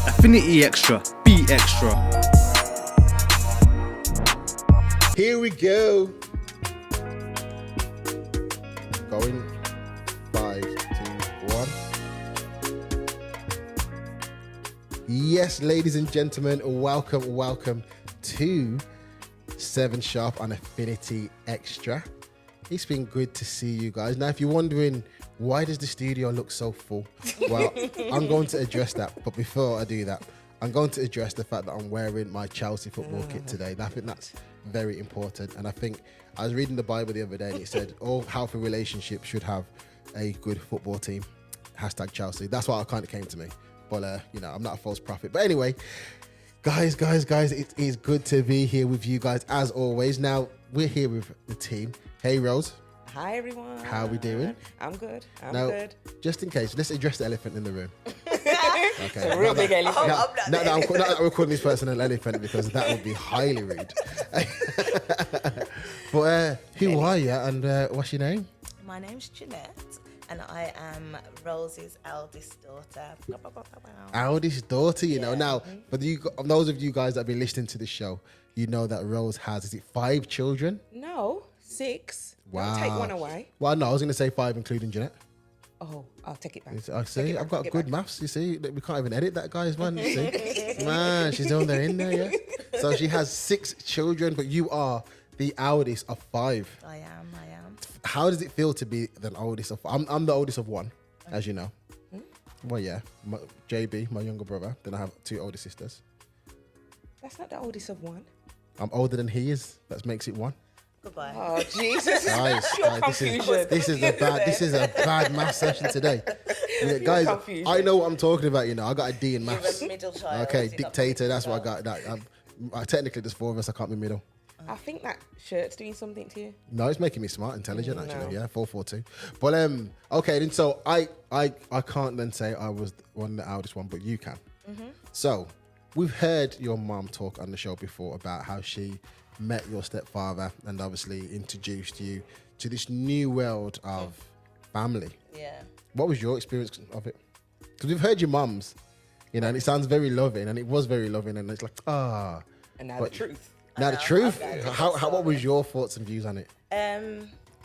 Affinity Xtra, be extra. Here we go. Going 5, 2, 1. Yes, ladies and gentlemen, welcome to 7 Sharp on Affinity Xtra. It's been good to see you guys. Now, if you're wondering, why does the studio look so full? Well, I'm going to address that. But before I do that, I'm going to address the fact that I'm wearing my Chelsea football kit today. I think that's very important. And I think I was reading the Bible the other day and it said all healthy relationships should have a good football team. Hashtag Chelsea. That's what kind of came to me. But, I'm not a false prophet. But anyway, guys, it is good to be here with you guys as always. Now, we're here with the team. Hey, Rose. Hi, everyone. How are we doing? I'm good. I'm now, good. Just in case, let's address the elephant in the room. Okay. It's a real big elephant. Not that I'm calling this person an elephant because that would be highly rude. But who are you and what's your name? My name's Jeanette and I am Rose's eldest daughter. Eldest daughter, you know. Now, for those of you guys that have been listening to the show, you know that Rose has, is it 5 children? No, 6. Wow. Don't take one away. Well, no, I was going to say 5, including Jeanette. Oh, I'll take it back. I see, I've got good maths, you see. We can't even edit that, guys, man. You see? Man, she's on there in there, yeah. So she has 6 children, but you are the eldest of 5. I am. How does it feel to be the oldest of 5? I'm the oldest of 1, as you know. Well, yeah, JB, my younger brother. Then I have 2 older sisters. That's not the oldest of 1. I'm older than he is. That makes it 1. Goodbye. Oh, Jesus. Guys, this is a bad math session today. Yeah, guys, I know what I'm talking about. You know, I got a D in maths. You're a middle child. Okay, dictator. That's what I got. Technically, there's 4 of us. I can't be middle. I think that shirt's doing something to you. No, it's making me smart, intelligent. Actually, yeah, 442. But okay, then. So I can't then say I was the eldest one, but you can. So we've heard your mom talk on the show before about how she met your stepfather and obviously introduced you to this new world of family. Yeah. What was your experience of it? Because we've heard your mum's, you know, and it sounds very loving, and it was very loving, and it's like, And now the truth. Now the truth. What was your thoughts and views on it?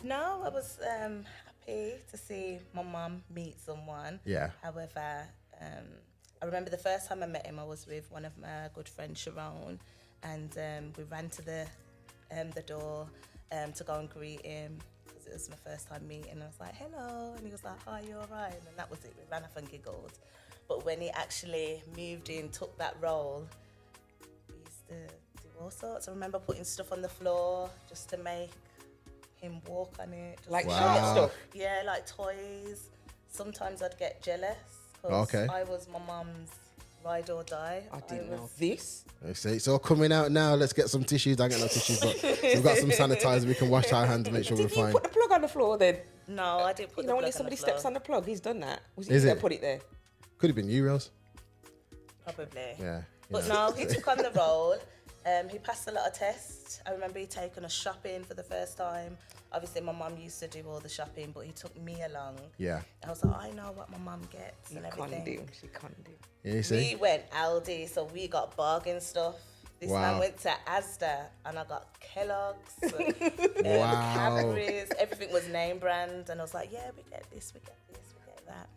No, I was happy to see my mum meet someone. Yeah. However, I remember the first time I met him, I was with one of my good friends, Sharon, and we ran to the door to go and greet him because it was my first time meeting. And I was like, hello, and he was like, hi, you all right? And that was it. We ran off and giggled. But when he actually moved in, took that role, we used to do all sorts. I remember putting stuff on the floor just to make him walk on it. Like stuff? Yeah, like toys. Sometimes I'd get jealous because I was my mum's ride or die. I didn't know this. It's all coming out now. Let's get some tissues. I ain't got no tissues, but we've got some sanitizer. We can wash our hands and make sure we're fine. Did you put the plug on the floor then? No, I didn't put the plug on the floor. When somebody steps on the plug, he's done that. Was Is he it? Put it there? Could have been you, Rose. Probably. Yeah. But no, he took on the role. He passed a lot of tests. I remember he taken us shopping for the first time. Obviously, my mum used to do all the shopping, but he took me along. Yeah. I was like, I know what my mum gets and everything. She can't do. Yeah, you see? We went Aldi, so we got bargain stuff. This man went to Asda, and I got Kellogg's, Cadbury's. Everything was name brand, and I was like, yeah, we get this, we get this, we get that.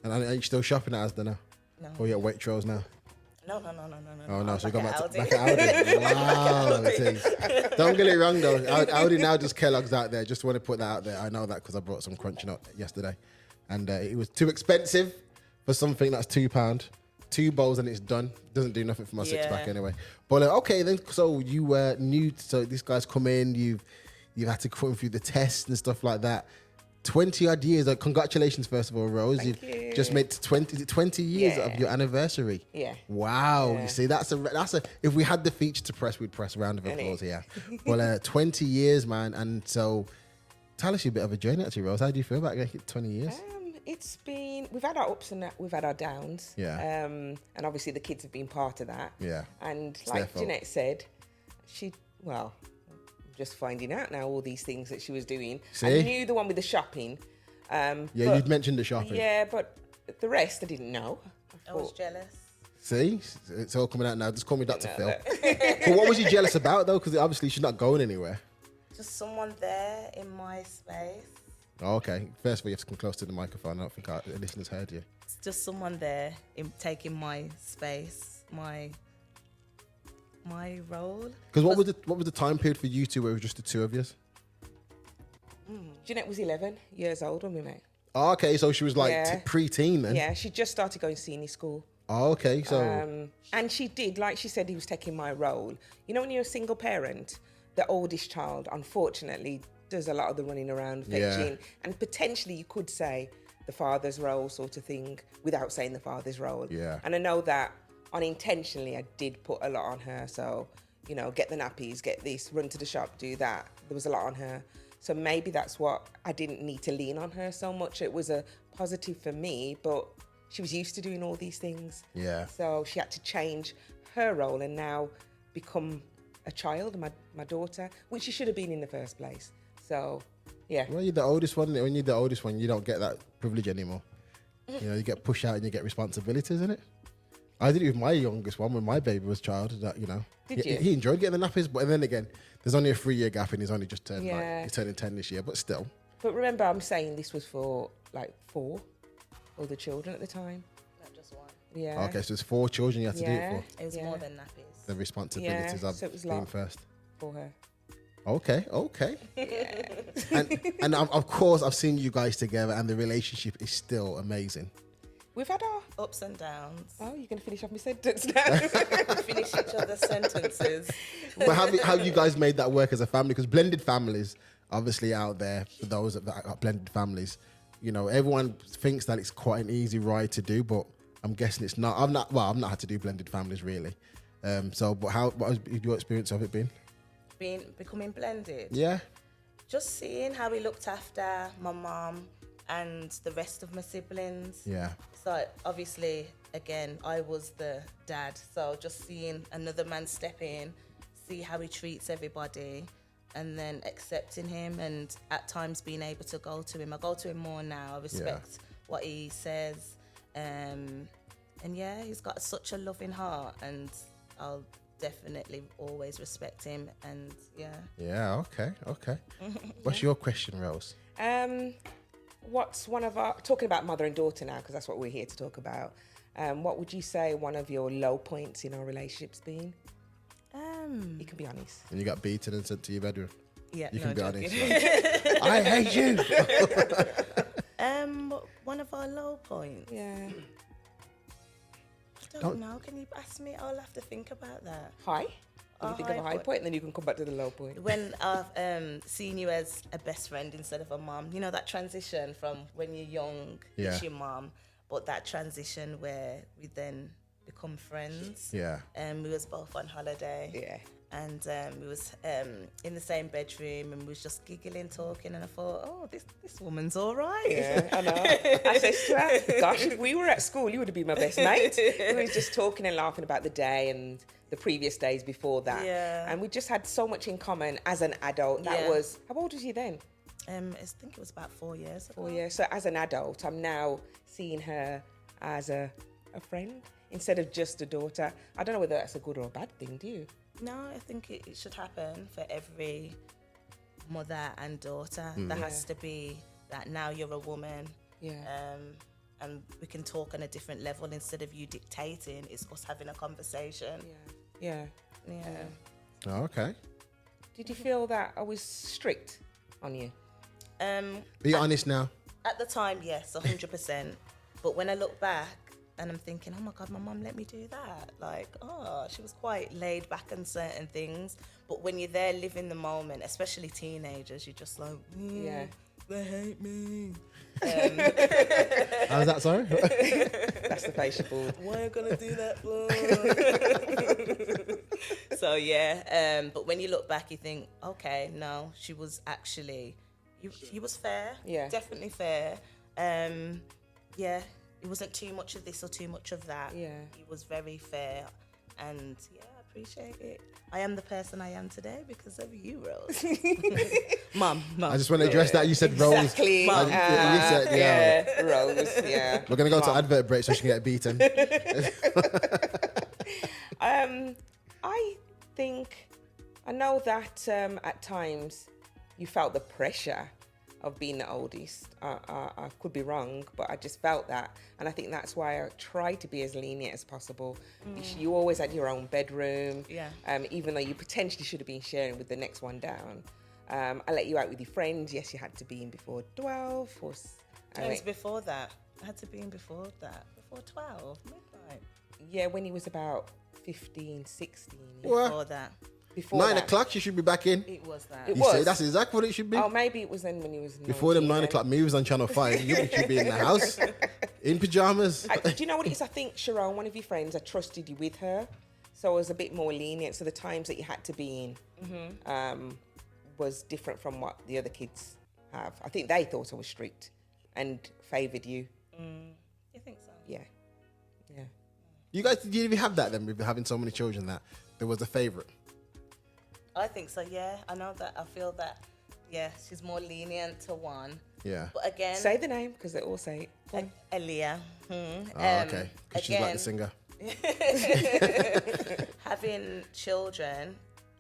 And are you still shopping at Asda now? No. Or you at Waitrose now? No. Oh, no, so you got back Aldi. to Aldi. Wow. Don't get it wrong, though. Aldi now just Kellogg's out there. Just want to put that out there. I know that because I brought some Crunch Nut yesterday. And it was too expensive for something that's £2. 2 bowls and it's done. Doesn't do nothing for my 6-pack anyway. But okay, then, so you were new. So these guys come in. You've had to come through the tests and stuff like that. 20 odd years. Congratulations, first of all, Rose. Thank you. Just made 20 years of your anniversary. Yeah. Wow. Yeah. You see, that's a. If we had the feature to press, we'd press a round of applause here. Well, 20 years, man. And so, tell us a bit of a journey, actually, Rose. How do you feel about 20 years? It's been, we've had our ups and we've had our downs. Yeah. And obviously the kids have been part of that. Yeah. And it's like Jeanette said, just finding out now all these things that she was doing. See? I knew the one with the shopping. You'd mentioned the shopping. Yeah, but the rest I didn't know. I was jealous. See, it's all coming out now. Just call me Dr. Phil. But what was you jealous about though? Because obviously she's not going anywhere. Just someone there in my space. Oh, okay. First of all, you have to come close to the microphone. I don't think our listeners heard you. It's just someone there taking my space, my role. Because what was the time period for you two where it was just the two of you? Jeanette was 11 years old when we met. Oh, okay, so she was like pre-teen then. Yeah, she just started going to senior school. Oh, okay, so And she did, like she said, he was taking my role. You know, when you're a single parent, the oldest child, unfortunately, does a lot of the running around, fetching, and potentially you could say the father's role sort of thing without saying the father's role. Yeah. And I know that unintentionally I did put a lot on her. So, you know, get the nappies, get this, run to the shop, do that. There was a lot on her. So maybe that's what I didn't need to lean on her so much. It was a positive for me, but she was used to doing all these things. Yeah. So she had to change her role and now become a child, my daughter, which she should have been in the first place. So, yeah. Well, you're the oldest one. When you're the oldest one, you don't get that privilege anymore. You know, you get pushed out and you get responsibilities, isn't it? I did it with my youngest one when my baby was a child. That, you know, Did you? He enjoyed getting the nappies, but then again, there's only a 3-year gap and he's only just turned he's turning 10 this year, but still. But remember, I'm saying this was for like 4 older children at the time. Not just one. Yeah. Okay, so there's 4 children you had to do it for. It was more than nappies. The responsibilities of so it was being lot first. for her. Okay. and of course, I've seen you guys together, and the relationship is still amazing. We've had our... Ups and downs. Oh, you're going to finish off my sentence now? Finish each other's sentences. But how have you guys made that work as a family? Because blended families, obviously out there, for those that are blended families, you know, everyone thinks that it's quite an easy ride to do, but I'm guessing it's not. I've not had to do blended families really. But what has your experience of it been? Becoming blended. Yeah. Just seeing how he looked after my mum and the rest of my siblings. Yeah. So obviously, again, I was the dad. So just seeing another man step in, see how he treats everybody, and then accepting him, and at times being able to go to him. I go to him more now. I respect what he says. And yeah, he's got such a loving heart, and I'll definitely always respect him. And Yeah, okay. What's your question, Rose? What's one of our... Talking about mother and daughter now, because that's what we're here to talk about. What would you say one of your low points in our relationship's been? You can be honest. And you got beaten and sent to your bedroom. yeah, You no, can be joking. honest. I hate you. One of our low points. Yeah. I don't know. Can you ask me? I'll have to think about that. High? You think of a high point, and then you can come back to the low point. When I've seen you as a best friend instead of a mom, you know, that transition from when you're young, it's your mom, but that transition where we then become friends. Yeah. We was both on holiday. Yeah. And we was in the same bedroom, and we was just giggling, talking, and I thought, oh, this woman's all right. Yeah, I know. I said to her, gosh, if we were at school, you would have been my best mate. We were just talking and laughing about the day and the previous days before that. Yeah. And we just had so much in common as an adult. That was... How old was you then? I think it was about 4 years ago. 4 years. So as an adult, I'm now seeing her as a friend instead of just a daughter. I don't know whether that's a good or a bad thing, do you? No, I think it should happen for every mother and daughter. There has to be that now you're a woman. Yeah. And we can talk on a different level instead of you dictating. It's us having a conversation. Yeah. Oh, okay. Did you feel that I was strict on you? Be honest now. At the time, yes, 100%. But when I look back and I'm thinking, oh my God, my mum let me do that. Like, oh, she was quite laid back on certain things. But when you're there living the moment, especially teenagers, you're just like, they hate me. How's that, sorry? That's the face you pulled. Why are you gonna do that, bro? So yeah, but when you look back, you think, okay, no, she was actually, he was fair. Yeah. Definitely fair. Yeah, it wasn't too much of this or too much of that. Yeah. He was very fair, and yeah, I appreciate it. I am the person I am today because of you, Rose. Mum. I just want to address that. You said Rose. Exactly. You said, Yeah, Rose. Yeah. We're going to go to advert break so she can get beaten. I know that at times you felt the pressure of being the oldest. I could be wrong, but I just felt that. And I think that's why I tried to be as lenient as possible. You always had your own bedroom. Yeah. Even though you potentially should have been sharing with the next one down. I let you out with your friends. Yes, you had to be in before 12. It was before that. I had to be in before that. Before 12, midnight. Yeah, when he was about 15, 16. Before that. Before 9 that. o'clock, you should be back in. It was that. It You was. say that's exactly what it should be. Oh, maybe it was then when he was Before them 9 19 o'clock movies on Channel 5, you should be in the house in pajamas. Do you know what it is? I think Sharon, one of your friends, I trusted you with her, so I was a bit more lenient. So the times that you had to be in was different from what the other kids have. I think they thought I was strict and favoured you. You think so? Yeah. You guys, did you even have that then, with having so many children, that there was a favourite? I think so, yeah. I know that. I feel that, yeah, she's more lenient to one. Yeah. But again... Say the name, because they all say it. Aaliyah. Oh, okay. Because she's like the singer. Having children,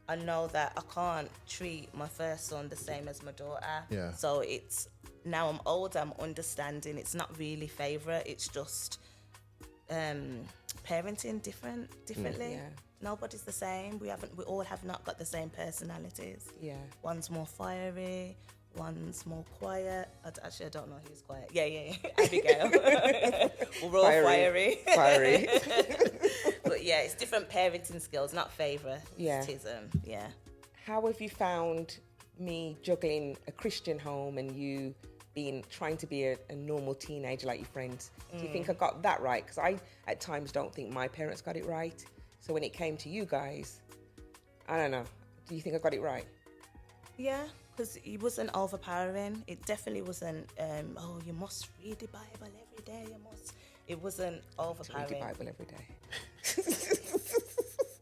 I know that I can't treat my first son the same as my daughter. Yeah. So it's... Now I'm older, I'm understanding. It's not really favourite. It's just parenting differently. Yeah. Nobody's the same. We all have not got the same personalities. Yeah. One's more fiery, one's more quiet. I don't know who's quiet. Yeah. Abigail. We're all fiery. But yeah, it's different parenting skills, not favoritism. Yeah. How have you found me juggling a Christian home and you trying to be a normal teenager like your friends? Do you think I got that right? Because I, at times, don't think my parents got it right. So when it came to you guys, I don't know. Do you think I got it right? Yeah, because it wasn't overpowering. It definitely wasn't, you must read the Bible every day. It wasn't overpowering. Read the Bible every day.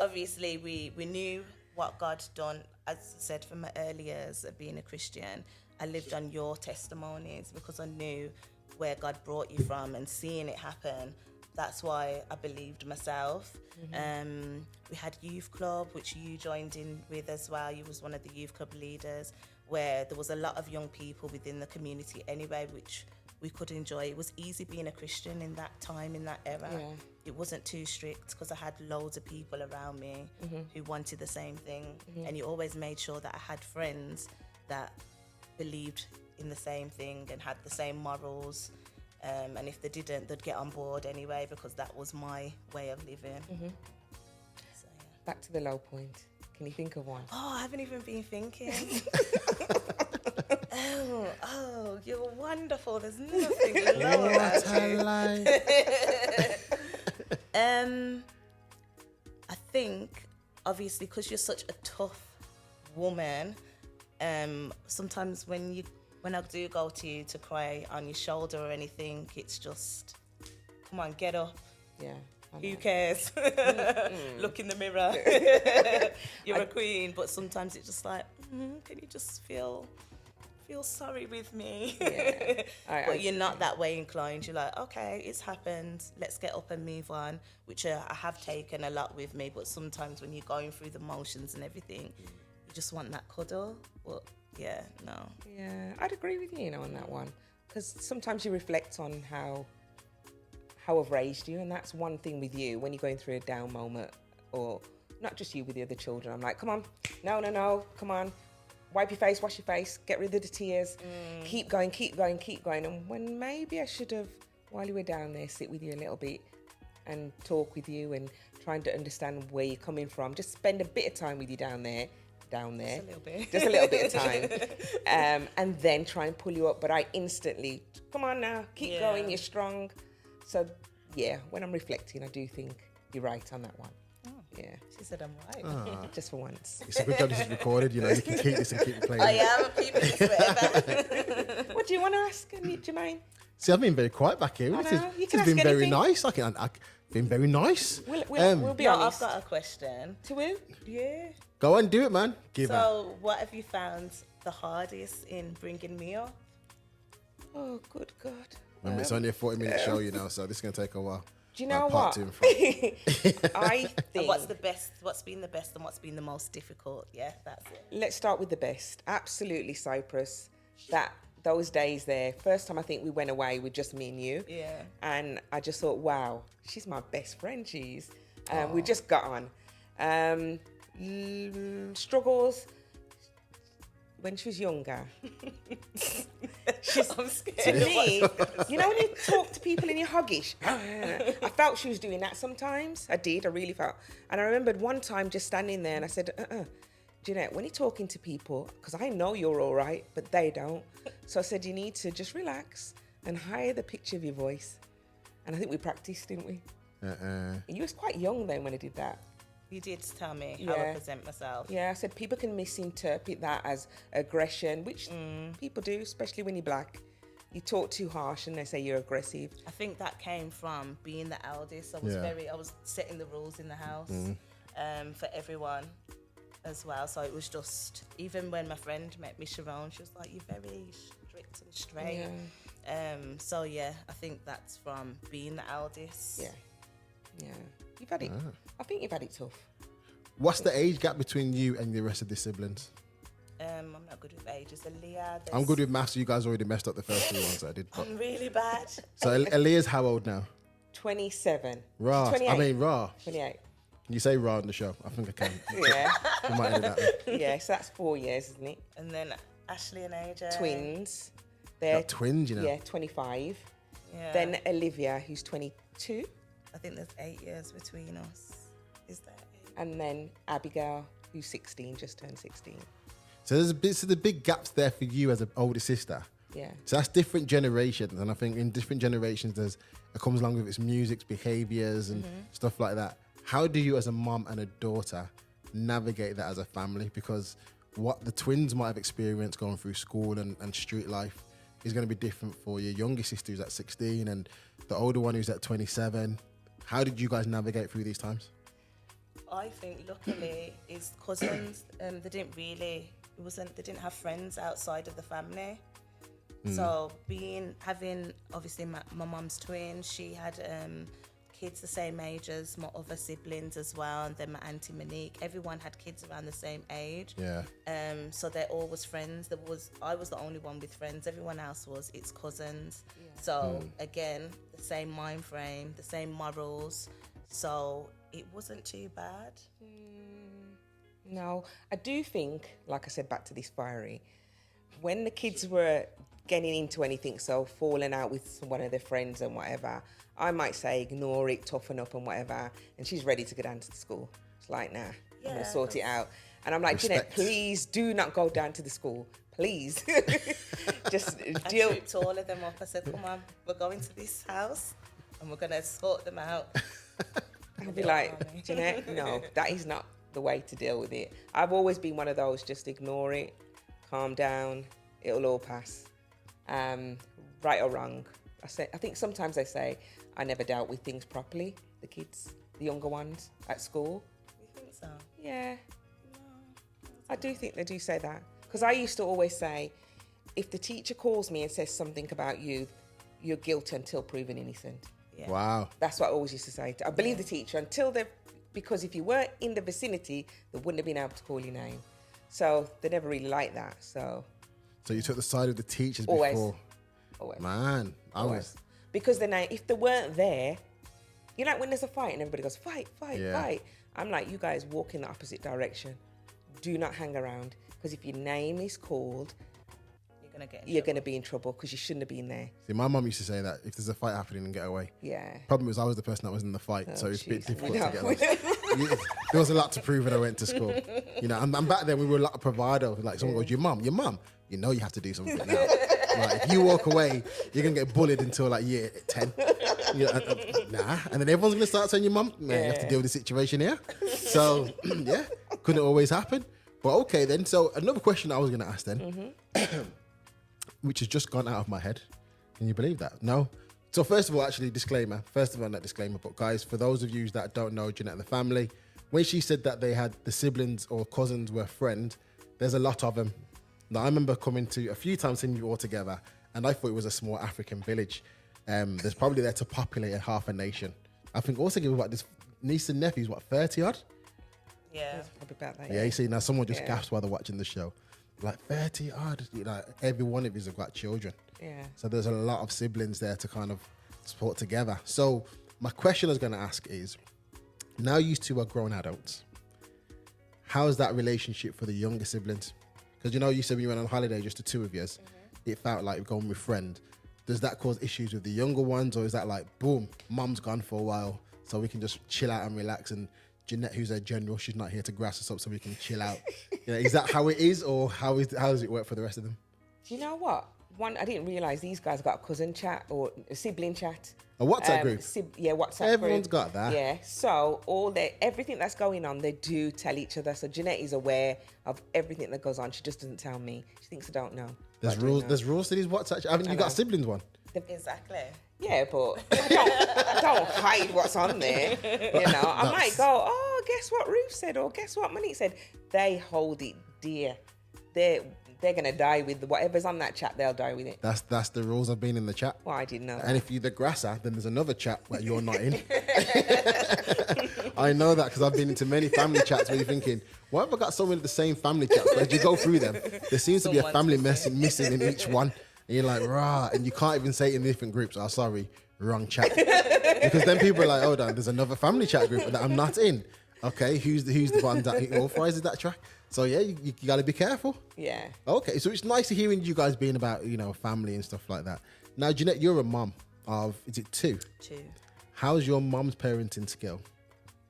Obviously, we knew what God done. As I said, from my early years of being a Christian, I lived on your testimonies because I knew where God brought you from and seeing it happen. That's why I believed myself. We had youth club, which you joined in with as well. You was one of the youth club leaders, where there was a lot of young people within the community anyway, which we could enjoy. It was easy being a Christian in that time, in that era. Yeah. It wasn't too strict because I had loads of people around me who wanted the same thing. And you always made sure that I had friends that believed in the same thing and had the same morals. And if they didn't, they'd get on board anyway because that was my way of living. So, yeah. Back to the low point. Can you think of one? Oh, I haven't even been thinking. oh, you're wonderful. There's nothing low about you. I think, obviously, because you're such a tough woman, sometimes when I do go to you to cry on your shoulder or anything, it's just, come on, get up. Yeah. Who cares? Look in the mirror. You're a queen. But sometimes it's just like, can you just feel sorry with me? Yeah. But you're not that way inclined. You're like, okay, it's happened. Let's get up and move on, which I have taken a lot with me. But sometimes when you're going through the motions and everything, you just want that cuddle. But yeah, no. Yeah, I'd agree with you, on that one. Because sometimes you reflect on how I've raised you, and that's one thing with you when you're going through a down moment, or not just you, with the other children. I'm like, come on, no, come on, wipe your face, wash your face, get rid of the tears, keep going. And when maybe I should have, while you were down there, sit with you a little bit and talk with you and trying to understand where you're coming from. Just spend a bit of time with you down there. Just a little bit of time. And then try and pull you up. But I instantly, come on now, keep going, you're strong. So, yeah, when I'm reflecting, I do think you're right on that one. Oh, yeah. She said I'm right. Just for once. It's a good job this is recorded, you can keep this and keep it playing. I am keeping this forever. What do you want to ask, Jermaine? See, I've been very quiet back here. I This know. You has can been ask very anything. nice. been very nice. We'll be No, honest. I've got a question. To who? Yeah. Go on, do it, man. Give her. So, what have you found the hardest in bringing me up? Oh, good God. Remember, it's only a 40-minute show, you know, so this is going to take a while. Do you know part what? 2 and 3. And I think. what's the best? What's been the best and what's been the most difficult? Yeah, that's it. Let's start with the best. Absolutely, Cyprus. Those days there. First time I think we went away with just me and you. Yeah. And I just thought, wow, she's my best friend. We just got on. Struggles when she was younger. I'm scared. To me, you know when you talk to people and you're huggish? I felt she was doing that sometimes. I did, I really felt. And I remembered one time just standing there and I said, Jeanette, when you're talking to people, because I know you're all right, but they don't. So I said, you need to just relax and hide the pitch of your voice. And I think we practiced, didn't we? You was quite young then when I did that. You did tell me how I Yeah. present myself. Yeah, I said people can misinterpret that as aggression, which people do, especially when you're black. You talk too harsh and they say you're aggressive. I think that came from being the eldest. I was setting the rules in the house for everyone as well. So it was just, even when my friend met me, Sharon, she was like, you're very strict and straight. So yeah, I think that's from being the eldest. Yeah. You've had it. I think you've had it tough. What's the age gap between you and the rest of the siblings? I'm not good with ages. Aaliyah, I'm good with maths. So you guys already messed up the first 2 ones I did. But. I'm really bad. So Aaliyah's how old now? 27. Raw. 28. I mean, raw. 28. You say raw on the show. I think I can. Yeah. We might edit that. Yeah, so that's 4 years, isn't it? And then Ashley and AJ. Twins. They're Got twins, you know. Yeah, 25. Yeah. Then Olivia, who's 22. I think there's 8 years between us. Is that 8? And then Abigail, who's 16, just turned 16. So there's the big gaps there for you as an older sister. Yeah. So that's different generations, and I think in different generations, it comes along with its music, behaviors, and stuff like that. How do you, as a mom and a daughter, navigate that as a family? Because what the twins might have experienced going through school and street life is going to be different for your younger sister who's at 16 and the older one who's at 27. How did you guys navigate through these times? I think luckily his cousins, they didn't have friends outside of the family. So having obviously my mum's twin, she had kids the same age as my other siblings as well, and then my auntie Monique. Everyone had kids around the same age. Yeah. So they're all was friends. I was the only one with friends. Everyone else was its cousins. Yeah. So again, the same mind frame, the same morals. So it wasn't too bad. No, I do think, like I said, back to this fiery, when the kids were getting into anything, so falling out with one of their friends and whatever, I might say ignore it, toughen up and whatever, and she's ready to go down to the school. It's like, nah, I'm going to sort it out. And I'm like, Jeanette, please do not go down to the school. Please. Just deal. I trooped all of them up. I said, come on, we're going to this house and we're going to sort them out. I'll be like, Jeanette, no, that is not the way to deal with it. I've always been one of those, just ignore it, calm down, it'll all pass. Right or wrong. I think sometimes they say, I never dealt with things properly, the kids, the younger ones at school. You think so? Yeah. No, I do think they do say that. Because I used to always say, if the teacher calls me and says something about you, you're guilty until proven innocent. Yeah. Wow. That's what I always used to say. I believe the teacher until because if you weren't in the vicinity, they wouldn't have been able to call your name. So they never really liked that. So you took the side of the teachers always. before. Always. Man, Always. Because then if they weren't there, you know, like when there's a fight and everybody goes, fight, fight, fight. I'm like, you guys walk in the opposite do not hang around, because if your name is called, you're going to be in trouble because you shouldn't have been there. See, my mum used to say that if there's a fight happening, and get away. Yeah. Problem was I was the person that was in the fight, so it's a bit difficult to get away. No. There was a lot to prove when I went to school. You know, and back then we were a lot of bravado. Like someone goes, your mum, you know you have to do something now. Like if you walk away, you're gonna get bullied until like year 10. You know, nah, and then everyone's gonna start saying your mum, man, you have to deal with the situation here. So yeah, couldn't always happen. But okay then. So another question I was gonna ask then, which has just gone out of my head. Can you believe that? No. So first of all, actually, disclaimer. First of all, not disclaimer, but guys, for those of you that don't know Jeanette and the family, when she said that they had the siblings or cousins were friends, there's a lot of them. Now, I remember coming to a few times seeing you all together, and I thought it was a small African village. There's probably there to populate a half a nation. I think also give about this niece and nephews, what, 30 odd? Yeah. Probably about that. Yeah, you see, now someone just gasped while they're watching the show. Like 30 odd, every one of you have got children. Yeah. So there's a lot of siblings there to kind of support together. So my question I was going to ask is, now you two are grown adults, how is that relationship for the younger siblings? Because you said when you went on holiday, just the two of you, it felt like going with a friend. Does that cause issues with the younger ones, or is that like, boom, mum's gone for a while, so we can just chill out and relax, and Jeanette, who's a general, she's not here to grass us up, so we can chill out? Is that how it is, or how does it work for the rest of them? Do you know what? One, I didn't realise these guys got a cousin chat or a sibling chat. A WhatsApp group? WhatsApp group. Everyone's got that. Yeah, so everything that's going on, they do tell each other. So Jeanette is aware of everything that goes on. She just doesn't tell me. She thinks I don't know. There's rules. There's rules to these WhatsApp. Haven't you got a siblings one? Exactly. Yeah, but I don't hide what's on there. I might go, oh, guess what Ruth said, or guess what Monique said. They hold it dear. They're gonna die with whatever's on that chat. They'll die with it. That's the rules of being in the chat. Well, I didn't know that. And if you're the grasser, then there's another chat where you're not in. I know that because I've been into many family chats where you're thinking, why have I got so many of the same family chats? But as you go through them, there seems to be a family missing in each one. And you're like, rah, and you can't even say it in different groups. Oh, sorry, wrong chat. Because then people are like, hold on, there's another family chat group that I'm not in. Okay, who's the one that authorizes that track? So yeah, you got to be careful. Yeah. Okay, so it's nice to hearing you guys being about, family and stuff like that. Now, Jeanette, you're a mum of, is it two? Two. How's your mum's parenting skill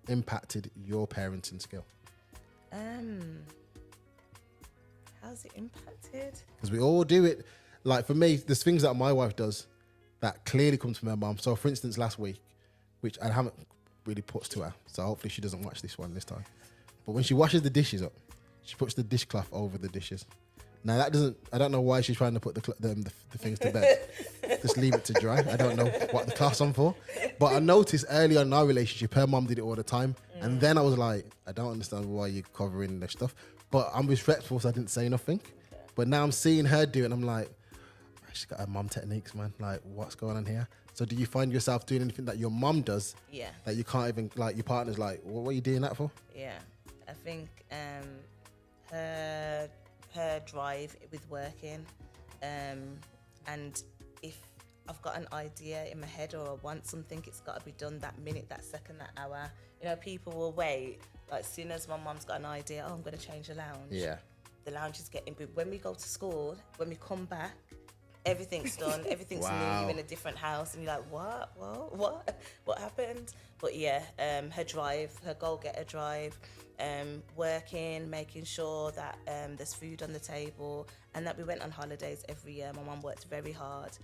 impacted your parenting skill? How's it impacted? Because we all do it. Like for me, there's things that my wife does that clearly comes from her mum. So for instance, last week, which I haven't really put to her, so hopefully she doesn't watch this one this time. But when she washes the dishes up, she puts the dishcloth over the dishes. Now I don't know why she's trying to put the things to bed. Just leave it to dry. I don't know what the cloth's on for. But I noticed early on in our relationship, her mum did it all the time. And then I was like, I don't understand why you're covering the stuff. But I'm respectful, so I didn't say nothing. But now I'm seeing her do it, and I'm like, she's got her mum techniques, man. Like, what's going on here? So do you find yourself doing anything that your mum does? Yeah. That you can't even, like, your partner's like, what are you doing that for? Yeah. I think her drive with working, and if I've got an idea in my head or I want something, it's got to be done that minute, that second, that hour. People will wait. Like, as soon as my mum's got an idea, I'm going to change the lounge. Yeah. The lounge is getting big. When we go to school, when we come back, everything's done. Everything's new. You're in a different house, and you're like, what? Whoa, what happened? But yeah, her drive, her goal-getter drive, working, making sure that there's food on the table, and that we went on holidays every year. My mum worked very hard.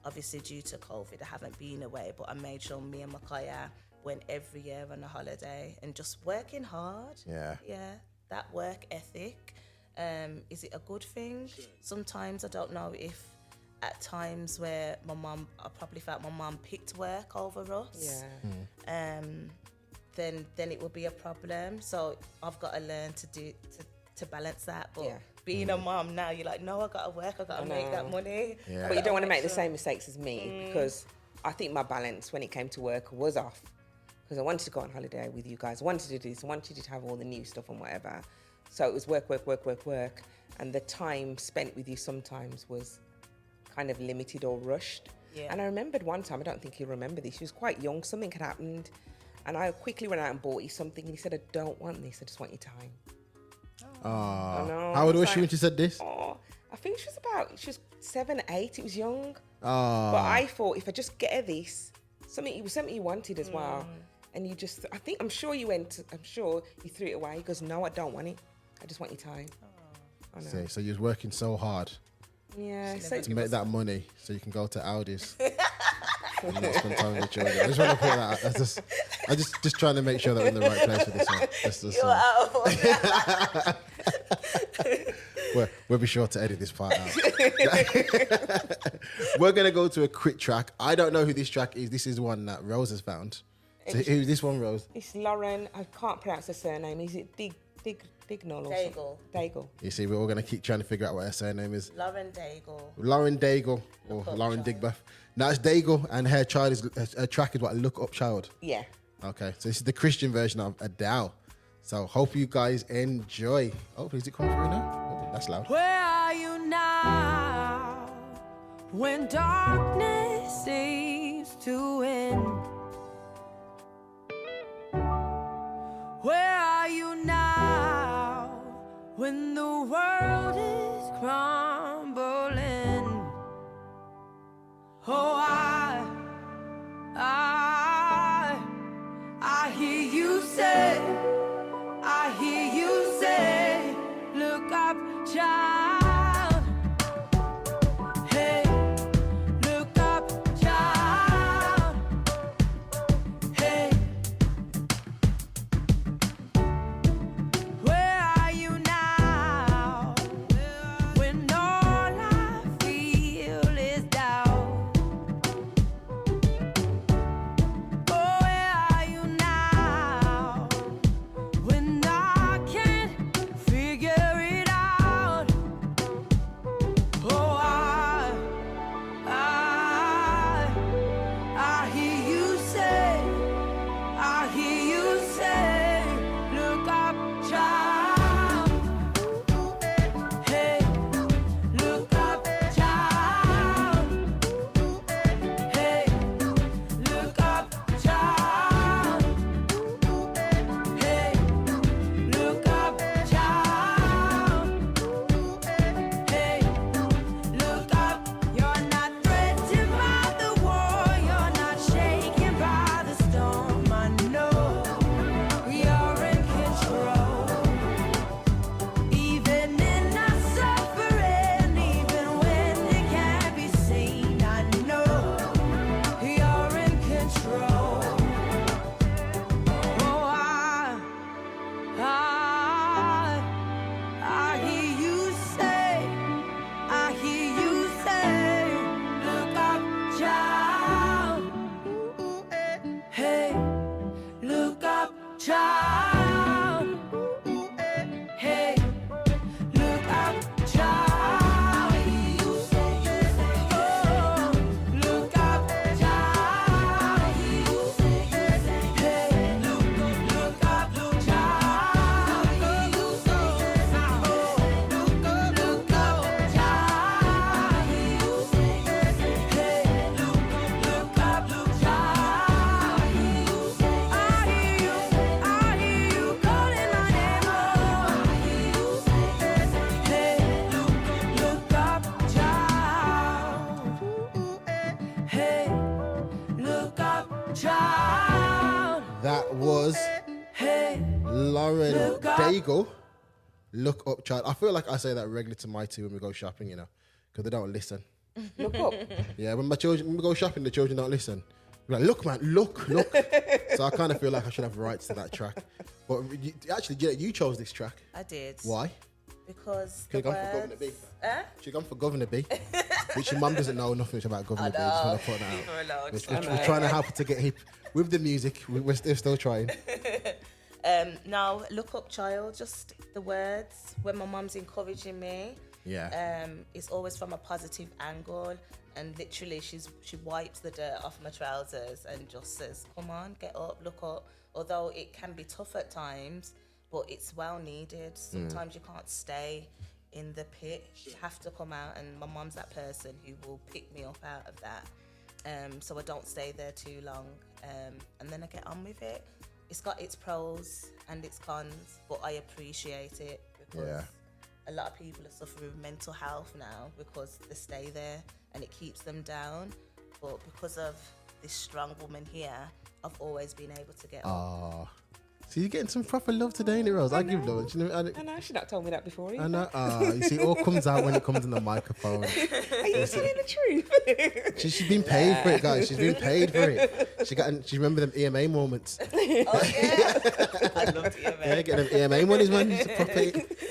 Obviously, due to COVID, I haven't been away, but I made sure me and Makaya went every year on a holiday, and just working hard. Yeah. Yeah, that work ethic. Is it a good thing? Sometimes I don't know if at times where I probably felt my mum picked work over us. Yeah. Then it would be a problem. So I've got to learn to balance that. But being a mum now, you're like, no, I got to work. I got to make that money. Yeah. But you don't want to make the same mistakes as me, because I think my balance when it came to work was off. Because I wanted to go on holiday with you guys. I wanted to do this. I wanted to have all the new stuff and whatever. So it was work. And the time spent with you sometimes was kind of limited or rushed. Yeah. And I remembered one time, I don't think you remember this, she was quite young, something had happened. And I quickly went out and bought you something. And he said, I don't want this, I just want your time. Oh. How old was she when she said this? Oh, I think she was 7, 8, it was young. Oh. But I thought, if I just get her this, it was something you wanted as well. And you just, I'm sure you threw it away. He goes, no, I don't want it. I just want your time. Oh. So you're working so hard. Yeah. To make that money so you can go to Aldi's and not spend time with your children. I just want to put that out. I'm just trying to make sure that we're in the right place with this one. We'll be sure to edit this part out. We're going to go to a quick track. I don't know who this track is. This is one that Rose has found. So who's this one, Rose? It's Lauren. I can't pronounce her surname. Is it Dignall or Daigle. Daigle. You see, we're all going to keep trying to figure out what her surname is. Lauren Daigle. Lauren Daigle or Look Up Lauren Child. Digbuff. Now it's Daigle, and her child is her track is what, Look Up Child. Yeah. Okay, so this is the Christian version of Adele. So hope you guys enjoy. Oh, is it coming through now? Oh, that's loud. Where are you now when darkness seems to end? Where are you now when the world is crumbling? Oh, I hear you say, look up, child. Hey, look up, child. Hey, where are you now when all I feel is doubt? Oh, where are you now when I can't figure it out? Oh, I hear you say, look up, child. Hey, look up, child. Hey, look up, child. Hey, look up, child. Hey, look up. You're not threatened by the war. You're not shaken by the storm. I know you're in control. Even in our suffering, even when it can't be seen, I know you're in control. Oh, I hear you say, look up, child. Hey, look up, child. Hey, look up, child. Oh, look up, child. Hey, look up, child. Look up, child. Hey, look up, child. I hear you calling my name. Hey, look up, child. Hey, look up, child. That was Hey, Lauren Look up. Daigle. Look Up Child. I feel like I say that regularly to my two when we go shopping, you know, because they don't listen. Look up. Yeah, when when we go shopping, the children don't listen. We're like, look, man, look. So I kind of feel like I should have rights to that track. But actually, you chose this track. I did. Why? Because Could the have gone for Governor B. words... Huh? She's gone for Governor B, which your mum doesn't know nothing about Governor B. Just want to put that Leave her alone. out. We're trying to help her to get hip with the music. We're still trying. Now, look up, child. Just the words. When my mum's encouraging me, Yeah. it's always from a positive angle, and literally she wipes the dirt off my trousers and just says, "Come on, get up, look up." Although it can be tough at times, but it's well needed. Sometimes you can't stay in the pit. You have to come out, and my mum's that person who will pick me up out of that. So I don't stay there too long, and then I get on with it. It's got its pros and its cons, but I appreciate it because Yeah. a lot of people are suffering with mental health now because they stay there and it keeps them down. But because of this strong woman here, I've always been able to get up. Oh, So you're getting some proper love today, ain't it, Rose? I give love. You know, I know, she's not told me that before either. I know. You see, it all comes out when it comes in the microphone. Are you telling the truth? She's been paid for it, guys. She's been paid for it. She remember them EMA moments. Oh yeah, I love EMA. Yeah, get them EMA monies, man.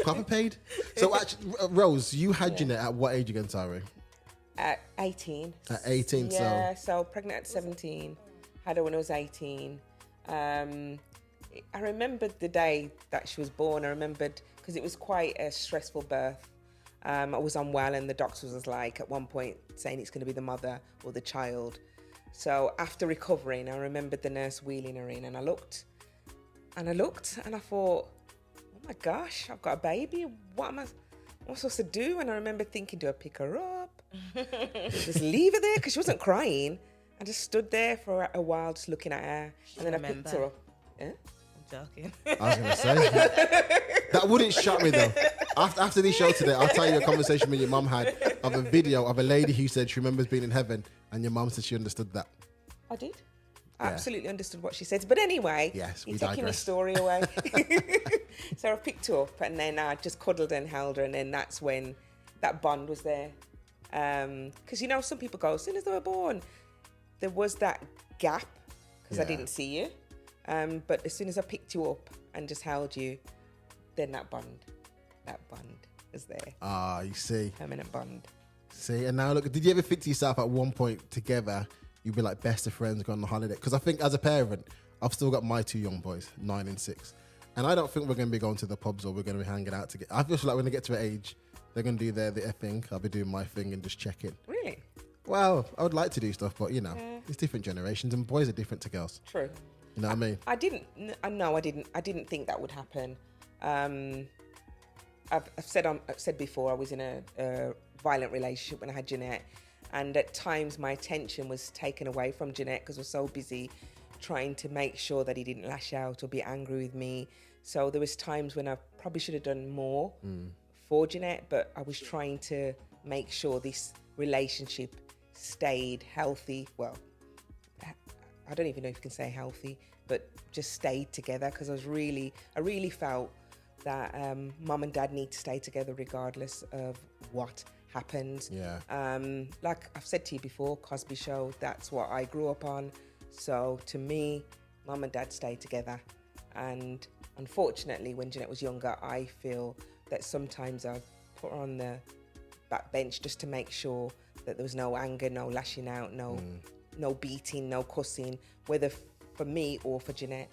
Proper paid. So, actually, Rose, you had Jeanette at what age again, Tyree? At 18. At 18, Yeah, so pregnant at 17. Had her when I was 18. I remembered the day that she was born. I remembered because it was quite a stressful birth. I was unwell, and the doctor was like, at one point, saying it's going to be the mother or the child. So after recovering, I remembered the nurse wheeling her in, and I looked, and I thought, oh my gosh, I've got a baby. What am I supposed to do? And I remember thinking, do I pick her up? Just leave her there? Because she wasn't crying. I just stood there for a while, just looking at her, and then I picked her up. Yeah? I'm joking. I was going to say. That wouldn't shock me, though. After this show today, I'll tell you a conversation me and your mum had of a video of a lady who said she remembers being in heaven, and your mum said she understood that. I did. I absolutely understood what she said. But anyway, yes, you're taking the story away. So I picked her up, and then I just cuddled and held her, and then that's when that bond was there. Because, you know, some people go, as soon as they were born, there was that gap because I didn't see you. But as soon as I picked you up and just held you, then that bond is there. Ah, you see. Permanent bond. See, and now look, did you ever think to yourself at one point together, you'd be like best of friends going on holiday? Because I think as a parent, I've still got my two young boys, 9 and 6. And I don't think we're going to be going to the pubs or we're going to be hanging out together. I feel like when they get to an age, they're going to do their thing. I'll be doing my thing and just check in. Really? Well, I would like to do stuff, but you know, it's different generations and boys are different to girls. True. You know what I mean? I didn't think that would happen. I've said before, I was in a violent relationship when I had Jeanette, and at times my attention was taken away from Jeanette because I was so busy trying to make sure that he didn't lash out or be angry with me. So there was times when I probably should have done more for Jeanette, but I was trying to make sure this relationship stayed healthy. Well, I don't even know if you can say healthy, but just stayed together because I really felt that mum and dad need to stay together regardless of what happens. Yeah. Like I've said to you before, Cosby Show, that's what I grew up on. So to me, mum and dad stay together. And unfortunately, when Jeanette was younger, I feel that sometimes I've put her on the back bench just to make sure that there was no anger, no lashing out, no beating, no cussing, whether for me or for Jeanette.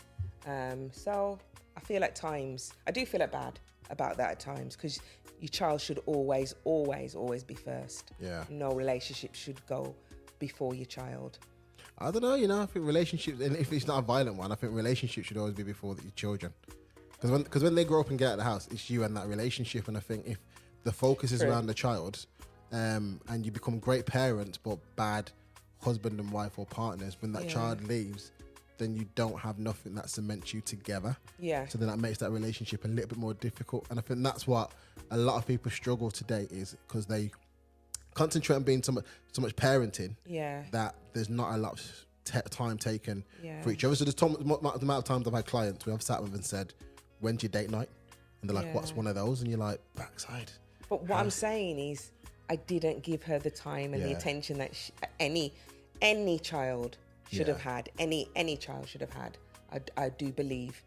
So I feel at times, I do feel bad about that at times because your child should always be first. Yeah. No relationship should go before your child. I don't know, you know, I think relationships, and if it's not a violent one, I think relationships should always be before your children. Because when they grow up and get out of the house, it's you and that relationship. And I think if the focus is around the child and you become great parents but bad husband and wife or partners, when that child leaves, then you don't have nothing that cements you together. Yeah. So then that makes that relationship a little bit more difficult. And I think that's what a lot of people struggle today is because they concentrate on being so much parenting that there's not a lot of time taken for each other. So there's the amount of times I've had clients where I've sat with and said, when's your date night? And they're like, what's one of those? And you're like, backside. But what I'm saying is I didn't give her the time and the attention that any child should have had. Any child should have had. I do believe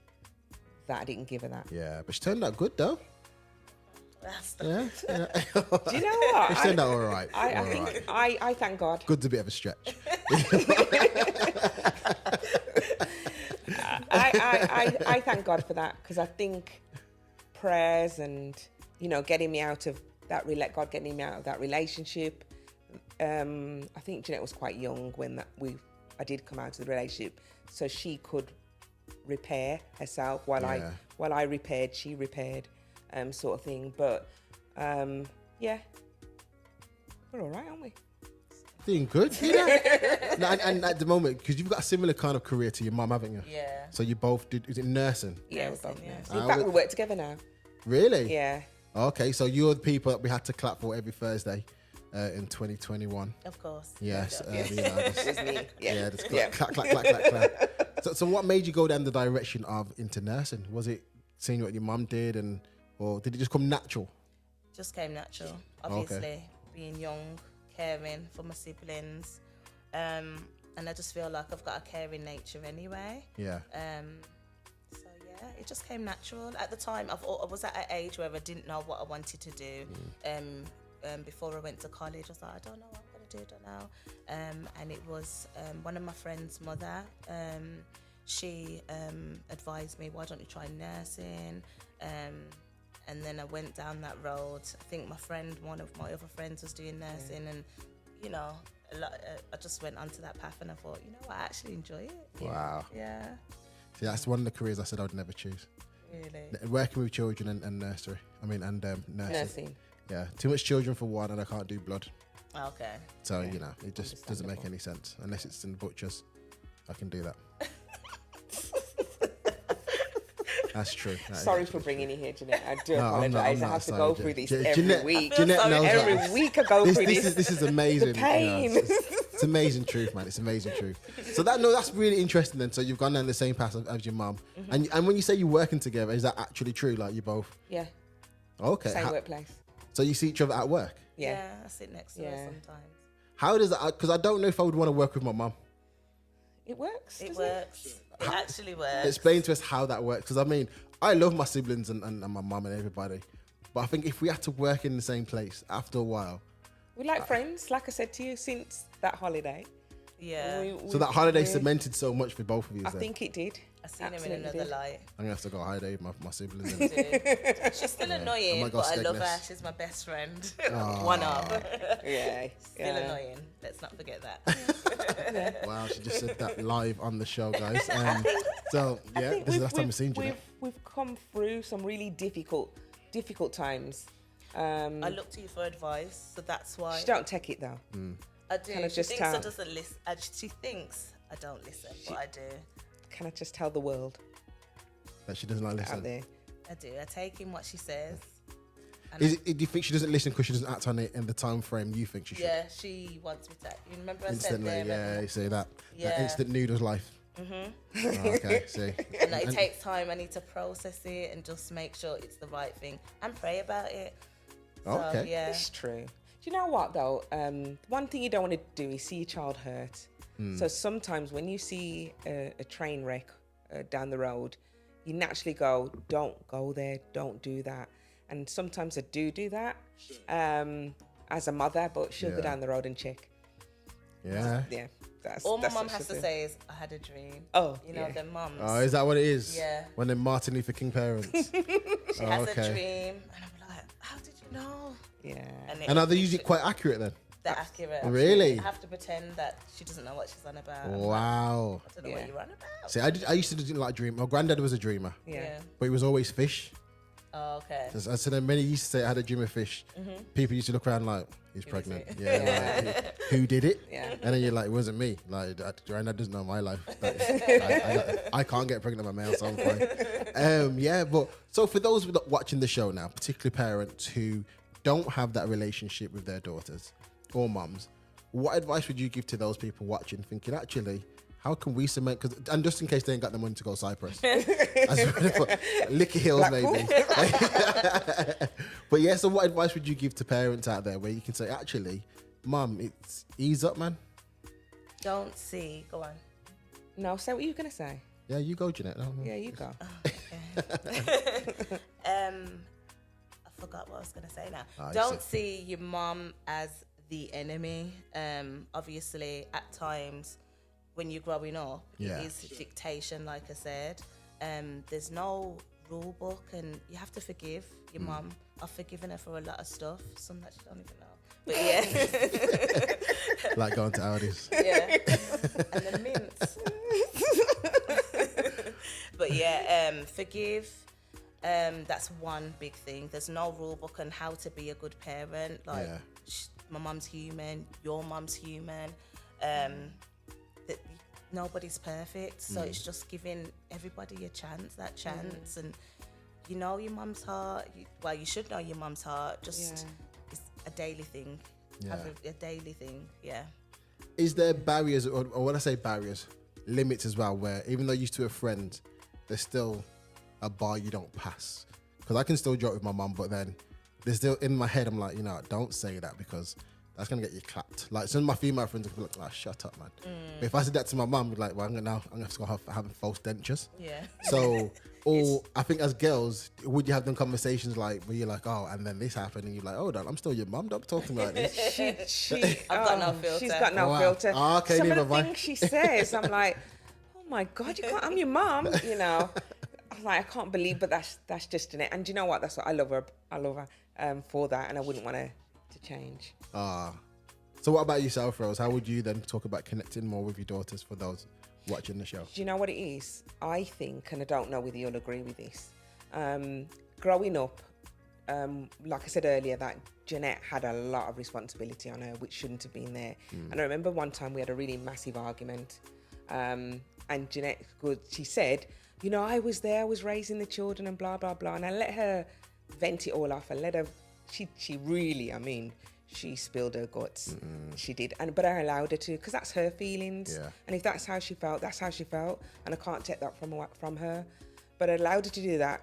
that I didn't give her that. Yeah, but she turned out good though. Yeah. Do you know what? She turned out all right. I thank God. Good's a bit of a stretch. I thank God for that because I think prayers and getting me out of that, God getting me out of that relationship. I think Jeanette was quite young when I did come out of the relationship, so she could repair herself while I repaired, she repaired, sort of thing. But yeah, we're all right, aren't we? Doing good, you know. and at the moment, because you've got a similar kind of career to your mum, haven't you? Yeah. So you both did. Is it nursing? Yeah, we both Yeah. nursing. In fact, we work together now. Really? Yeah. Okay, so you're the people that we had to clap for every Thursday in 2021. Of course. Yes. It was me. Yeah. Just clap. So what made you go down the direction of into nursing? Was it seeing what your mum did, or did it just come natural? Just came natural, obviously. Being young, caring for my siblings. And I just feel like I've got a caring nature anyway. Yeah. So yeah, it just came natural. At the time, I was at an age where I didn't know what I wanted to do. Before I went to college, I was like, I don't know what I'm gonna do, don't know. And it was one of my friend's mother. She advised me, why don't you try nursing? And then I went down that road. I think one of my other friends was doing nursing, and you know, I just went onto that path, and I thought, you know what, I actually enjoy it. Wow. Yeah. See, that's one of the careers I said I would never choose. Really. Working with children and nursery. Nursing. Nursing. Yeah, too much children for one, and I can't do blood. Okay. So you know, it just doesn't make any sense unless it's in the butchers. I can do that. That's true. Sorry for bringing you here, Jeanette. I do I'm apologise. not I have to sorry, go Jeanette. through this Jeanette- every week. Jeanette knows Every that. week I go through this. This is amazing. The pain. It's amazing truth, man. It's amazing truth. So that's really interesting. Then, so you've gone down the same path as your mum, and when you say you're working together, is that actually true? Like you both? Yeah. Okay. Same workplace. So you see each other at work? Yeah. I sit next to her sometimes. How does that? Because I don't know if I would want to work with my mum. It works. It doesn't works. It actually works. Explain to us how that works. Because I mean, I love my siblings and my mum and everybody, but I think if we had to work in the same place after a while, We're like friends, like I said to you, since that holiday. Yeah. so that holiday cemented so much for both of you. I think it did. I seen him in Absolutely another did. light. I'm gonna have to go holiday with my siblings. Dude. She's still annoying, might go but I love her. steakness. She's my best friend. One of. Yeah. Still annoying. Let's not forget that. Wow, she just said that live on the show, guys. So yeah, this is the last time we've seen you. We've come through some really difficult times. I look to you for advice, so that's why. She don't take it though. I do. Can I She just thinks I tell? doesn't listen. She thinks I don't listen, but I do. Can I just tell the world That she doesn't like out listen. there? I do. I take in what she says. And Do you think she doesn't listen because she doesn't act on it in the time frame you think she should? yeah, she wants me to. You remember I Instantly, said yeah, you say that. That Yeah. instant noodles life. Okay, see. and it takes time. I need to process it and just make sure it's the right thing and pray about it. So, Okay. yeah. It's true. Do you know what though? One thing you don't want to do is see your child hurt. So sometimes when you see a train wreck down the road, you naturally go, "Don't go there. Don't do that." And sometimes I do that as a mother, but she'll go Yeah. down the road and check. Yeah. Yeah, that's All my that's mum what has she'll to do. say is, "I had a dream." Oh, You know, yeah. the mums. Oh, is that what it is? Yeah. When they're Martin Luther King parents. She has okay. a dream, and I'm like, "How did you know?" Yeah. And are they usually quite accurate then? They're accurate. Really? I have to pretend that she doesn't know what she's on about. Wow. I don't know Yeah. what you're on about. See, I used to do like dream. My granddad was a dreamer, Yeah. but he was always fish. Oh, okay. I said that many used to say I had a dream of fish. People used to look around like, he's pregnant. it? Yeah. Like, who did it? Yeah. And then you're like, it wasn't me. Like, granddad doesn't know my life. I can't get pregnant by male, so I'm fine. Yeah, but so for those watching the show now, particularly parents who don't have that relationship with their daughters or mums, what advice would you give to those people watching, thinking, actually, how can we cement? And just in case they ain't got the money to go Cyprus, Licky Hills maybe. But yeah, so what advice would you give to parents out there where you can say, actually, mum, it's ease up, man. Don't see. Go on. No, say what you were gonna say. Yeah, you go, Jeanette. No, Yeah, you go. I forgot what I was going to say now. I Don't see your mom as the enemy. Obviously, at times when you're growing up, Yeah. it is dictation, like I said. There's no rule book, and you have to forgive your mom. I've forgiven her for a lot of stuff, some that she don't even know. But yeah, like going to Aldi's. yeah, and the mints. But yeah, forgive. That's one big thing. There's no rule book on how to be a good parent. Like, Yeah. my mum's human, your mum's human. That nobody's perfect, so it's just giving everybody a chance, that chance. And you know your mum's heart. You should know your mum's heart. Just it's a daily thing. Yeah. Have a daily thing. Yeah. Is there barriers, or when I say barriers, limits as well, where even though you're used to a friend, there's still a bar you don't pass. Because I can still joke with my mum, but then there's still in my head, I'm like, you know, don't say that because that's gonna get you clapped. Like some of my female friends will be like, oh, shut up, man. But if I said that to my mum, like, well, I'm gonna have to have having false dentures. Yeah. So, or I think as girls, would you have them conversations like where you're like, oh, and then this happened, and you're like, hold on, I'm still your mum, don't talk to me like this. I've got no filter. She's got no Wow. filter. Ah, okay, Some of neither the have I. things she says, I'm like, oh my God, you can't. I'm your mum, you know. I'm like, I can't believe, but that's just in it. And do you know what? That's what I love her. I love her for that, and I wouldn't want her to change. So what about yourself, Rose? How would you then talk about connecting more with your daughters for those watching the show? Do you know what it is? I think, and I don't know whether you'll agree with this. Growing up, like I said earlier, that Jeanette had a lot of responsibility on her, which shouldn't have been there. And I remember one time we had a really massive argument, and Jeanette, she said, you know, I was there, I was raising the children and blah, blah, blah. And I let her vent it all off and let her, she really, I mean, she spilled her guts. She did. But I allowed her to, because that's her feelings. Yeah. And if that's how she felt, that's how she felt. And I can't take that from her. But I allowed her to do that.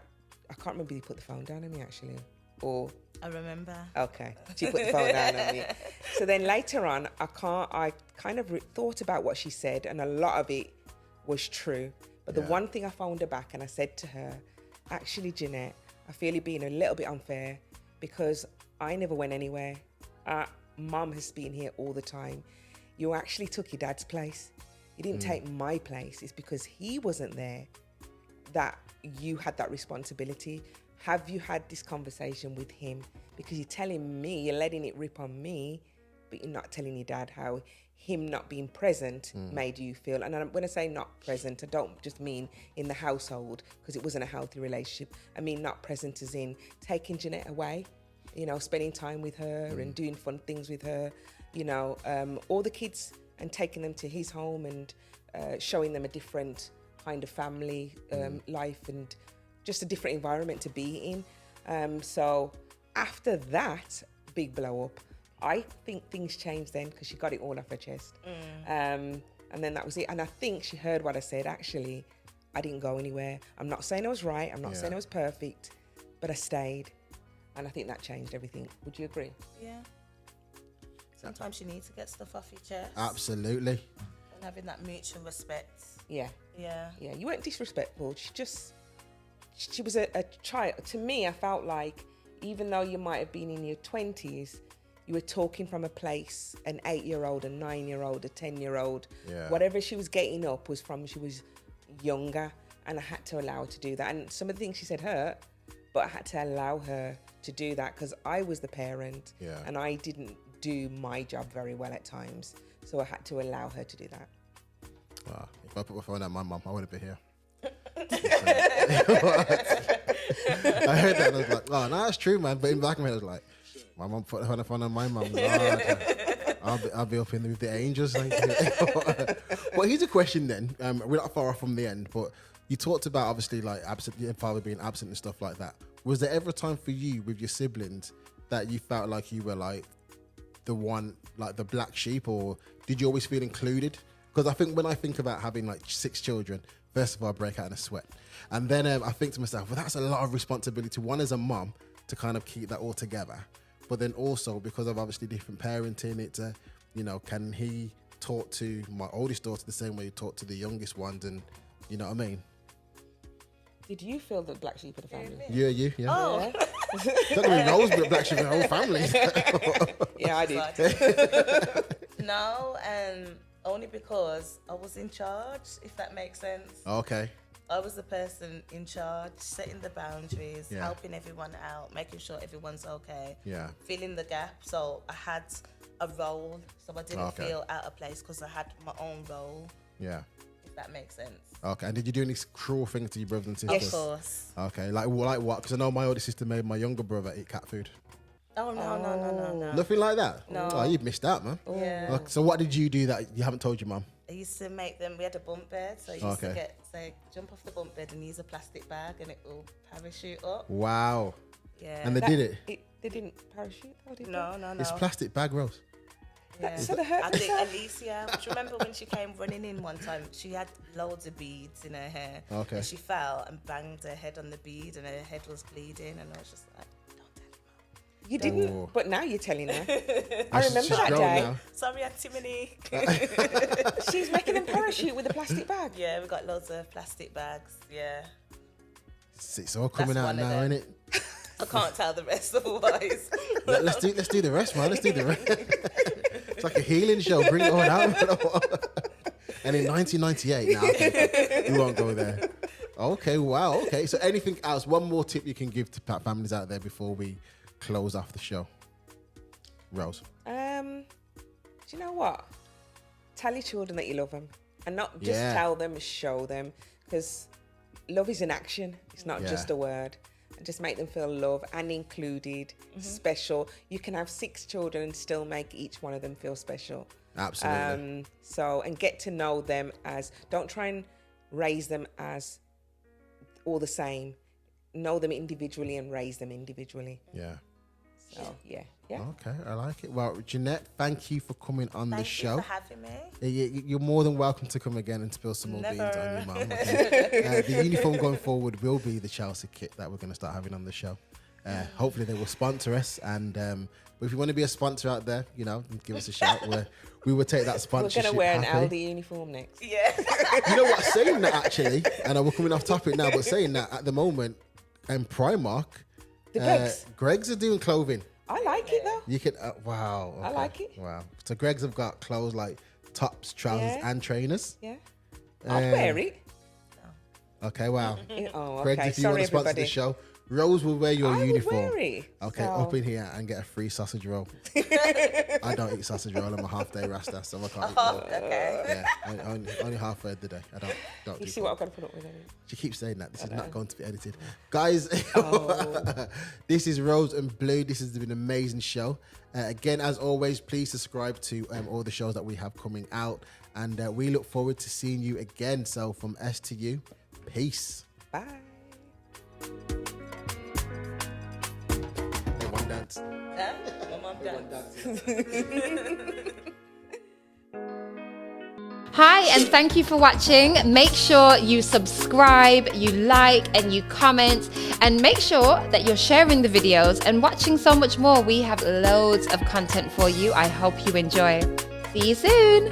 I can't remember if you put the phone down on me, actually. Or... I remember. Okay, she put the phone down on me. So then later on, I kind of thought about what she said, and a lot of it was true. But the one thing I phoned her back and I said to her, actually, Jeanette, I feel you're being a little bit unfair because I never went anywhere. Mum has been here all the time. You actually took your dad's place. You didn't take my place. It's because he wasn't there that you had that responsibility. Have you had this conversation with him? Because you're telling me, you're letting it rip on me, but you're not telling your dad how him not being present made you feel. And when I say not present, I don't just mean in the household, because it wasn't a healthy relationship. I mean not present as in taking Jeanette away, you know, spending time with her and doing fun things with her, you know, all the kids, and taking them to his home and showing them a different kind of family life and just a different environment to be in. So after that big blow up, I think things changed then because she got it all off her chest. And then that was it. And I think she heard what I said. Actually, I didn't go anywhere. I'm not saying I was right. I'm not saying I was perfect, but I stayed. And I think that changed everything. Would you agree? Yeah. Sometimes you need to get stuff off your chest. Absolutely. And having that mutual respect. Yeah. Yeah. Yeah, you weren't disrespectful. She was a child. To me, I felt like even though you might have been in your 20s, you were talking from a place, an 8-year-old, a 9-year-old, a 10-year-old. Yeah. Whatever she was getting up was from she was younger, and I had to allow her to do that. And some of the things she said hurt, but I had to allow her to do that because I was the parent and I didn't do my job very well at times. So I had to allow her to do that. If I put my phone on my mum, I wouldn't be here. I heard that and I was like, oh, no, that's true, man. But in the back of my head, I was like, my mum put her phone on my mum. I'll be up in with the angels. Thank you. Well, here's a question then. We're not far off from the end, but you talked about obviously like your father being absent and stuff like that. Was there ever a time for you with your siblings that you felt like you were like the one, like the black sheep, or did you always feel included? Because I think when I think about having like 6 children, first of all, I break out in a sweat. And then I think to myself, well, that's a lot of responsibility. One as a mum to kind of keep that all together. But then also because of obviously different parenting, it's you know, can he talk to my oldest daughter the same way he talked to the youngest ones? And you know what I mean? Did you feel the black sheep of the family? Yeah. Oh. Not gonna be Rose, but black sheep of the whole family. Yeah, I did. No, only because I was in charge, if that makes sense. Okay. I was the person in charge, setting the boundaries, Yeah. helping everyone out, making sure everyone's okay, Yeah. filling the gap. So I had a role, so I didn't feel out of place because I had my own role, Yeah. if that makes sense. Okay. And did you do any cruel things to your brothers and sisters? Yes. Of course. Okay. Like what? Because I know my older sister made my younger brother eat cat food. Oh, no. Nothing like that? No. Oh, you've missed out, man. Yeah. Okay, so what did you do that you haven't told your mum? I used to make them, we had a bunk bed, so I used to jump off the bunk bed and use a plastic bag and it will parachute up. Wow. Yeah. And they did it? They didn't parachute? Though, did No. It's plastic bag, Rose. Yeah. So they hurt I think herself. Alicia, do you remember when she came running in one time? She had loads of beads in her hair. Okay. And she fell and banged her head on the bead and her head was bleeding. And I was just like, don't tell him. You didn't, Oh. but now you're telling her. I She's remember that grown day. now. Sorry, Auntie Monique. She's making them parachute with a plastic bag. Yeah, we got loads of plastic bags. Yeah. It's all coming That's out one of now, them. isn't it? I can't tell the rest otherwise. Let's do the rest, man. Let's do the rest. It's like a healing show. Bring it on out. And in 1998, now we won't go there. Okay, wow. Okay, so anything else? One more tip you can give to families out there before we close off the show, Rose. Do you know what? Tell your children that you love them, and not just Yeah. tell them, show them, because love is an action. It's not Yeah. just a word. And just make them feel loved and included, special. You can have 6 children and still make each one of them feel special. Absolutely. And get to know them as, don't try and raise them as all the same. Know them individually and raise them individually. Yeah. So, yeah. Okay, I like it. Well, Jeanette, thank you for coming on the Thank show. you for having me. You're more than welcome to come again and spill some more beans on Never. your mum. Okay? The uniform going forward will be the Chelsea kit that we're going to start having on the show. Hopefully they will sponsor us. And if you want to be a sponsor out there, give us a shout. We will take that We're sponsorship. going to wear an happy. Aldi uniform next. Yeah. You know what? Saying that actually, and we're coming off topic now, but saying that at the moment, Primark, The Greggs. Greggs are doing clothing. I like it though. You can, wow. I like it. Wow. So Greggs have got clothes like tops, trousers, Yeah. and trainers. Yeah. I'd wear it. Okay, wow. Oh, Greggs, okay. if you Sorry, want to sponsor everybody. the show, Rose will wear your I uniform. would wear it. Okay, So- up in here and get a free sausage roll. I don't eat sausage roll. I'm a half-day rasta, so I can't eat that. Okay. Yeah, only halfway of the day. I don't You do see what I've got to put up with? It? She keeps saying that. This is not going to be edited. Guys, Oh. this is Rose and Blue. This has been an amazing show. Again, as always, please subscribe to all the shows that we have coming out. And we look forward to seeing you again. So from S to U, peace. Bye. Hey, one dance. Huh? My mum danced. Hi, and thank you for watching. Make sure you subscribe, you like, and you comment, and make sure that you're sharing the videos and watching so much more. We have loads of content for you. I hope you enjoy. See you soon.